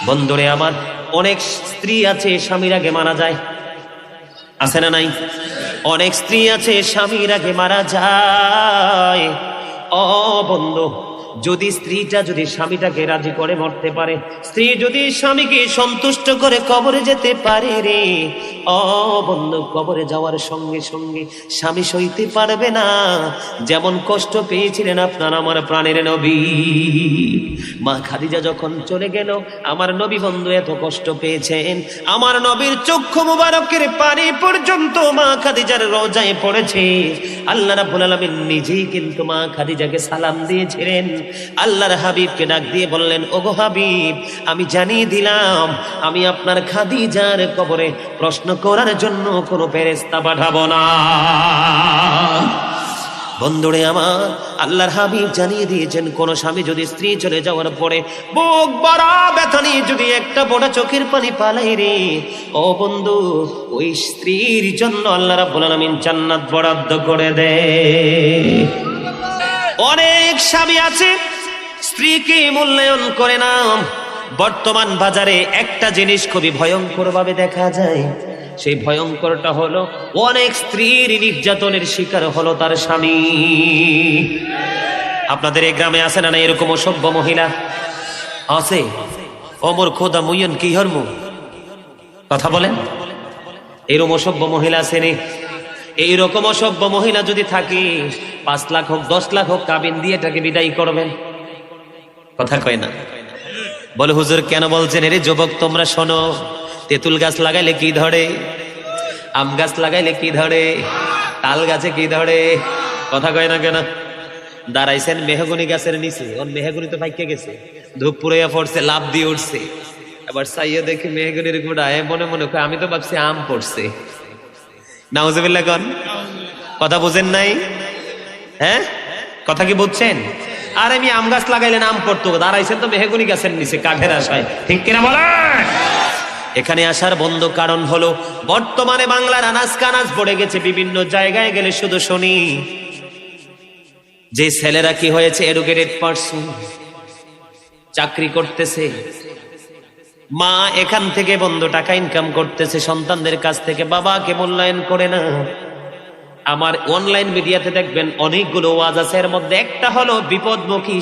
বন্ধুরে আমার, অনেক স্ত্রী আছে স্বামীর আগে মারা যায়, আছে না নাই? অনেক স্ত্রী আছে স্বামীর আগে মারা যায়। ও বন্ধু, যদি স্ত্রীটা যদি স্বামীটাকে রাজি করে মরতে পারে, স্ত্রী যদি স্বামীকে সন্তুষ্ট করে কবরে যেতে পারে রে, ও বন্ধু, কবরে যাওয়ার সঙ্গে সঙ্গে স্বামী সইতে পারবে না। যেমন কষ্ট পেয়েছিলেন আপনার আমার প্রাণের নবী মা খাদিজা যখন চলে গেল, আমার নবী বন্ধু এত কষ্ট পেয়েছেন, আমার নবীর চক্ষু মুবারকের পানি পর্যন্ত মা খাদিজার রোজায় পড়েছে। আল্লাহ রাব্বুল আলামিন নিজেই কিন্তু মা খাদিজাকে সালাম দিয়েছিলেন। আল্লাহর হাবিবকে ডাক দিয়ে বললেন, ওগো হাবিব, আমি জানিয়ে দিলাম আমি আপনার খাদিজার কবরে প্রশ্ন করার জন্য কোনো ফেরেশতা পাঠাবো না। বন্ধুরে আমার, আল্লাহর হাবিব জানিয়ে দিয়েছেন, কোন স্বামী যদি স্ত্রী চলে যাওয়ার পরে বুক ভরা ব্যথা নিয়ে যদি একটা বড় চোখের পানি পালাই রে, ও বন্ধু, ওই স্ত্রীর জন্য আল্লাহ রাব্বুল আলামিন জান্নাত বরাদ্দ করে দেয়। অনেক স্বামী আছে স্ত্রীকে মূল্যায়ন করে না। বর্তমান বাজারে একটা জিনিস খুবই ভয়ঙ্কর ভাবে দেখা যায়, সেই ভয়ঙ্করটা হলো অনেক স্ত্রীর নির্যাতনের শিকার হলো তার স্বামী। আপনাদের এই গ্রামে আছে না এরকম অসভ্য মহিলা? আছে। অমর খোদা মুইয়ন কি হরমু, কথা বলেন। এরকম অসভ্য মহিলা আছে নে? এইরকম অসভ্য মহিলা যদি থাকে, 5 লাখ হোক 10 লাখ হোক কাবিন দিয়ে এটাকে বিদায় করবেন। কথা কয় না? বলে হুজুর কেন বলছেন? এরে যুবক তোমরা শোনো, তেঁতুল গাছ লাগাইলে কি ধরে, আম গাছ লাগাইলে কি ধরে, তাল গাছে কি ধরে? কথা কয় না কেন? দাঁড়াইছেন মেহগনি গাছের নিচে, ওর মেহগনি তো ফাইকে গেছে, ধূপ পুড়াইয়া পড়ছে, লাভ দিয়ে উঠছে। আবার চাইয়া দেখি মেহগনির গোড়ায়, মনে মনে কয় আমি তো ভাবছি আম পড়ছে। নাউজুবিল্লাহ কোন? কথা বুঝেন নাই? হ্যাঁ, কথা কি বুঝছেন? আর আমি আম গাছ লাগাইলেন আম পড়তো, দাঁড়াইছেন তো মেহগনি গাছের নিচে কাঠের আশায়, ঠিক কিনা বলেন? এখানে আসার বন্ধ কারণ হলো বর্তমানে বাংলার আনাজ কানাজ পড়ে গেছে। বিভিন্ন জায়গায় গেলে শুধু শুনি যে ছেলেরা কি হয়েছে, এডুকেটেড পারসন, চাকরি করতেছে, মা এখান থেকে বন্ধ টাকা ইনকাম করতেছে সন্তানদের কাছ থেকে, বাবাকে মূল্যায়ন করে না। আমার অনলাইন মিডিয়াতে দেখবেন অনেকগুলো ওয়াজ আছে, এর মধ্যে একটা হলো বিপদমুখী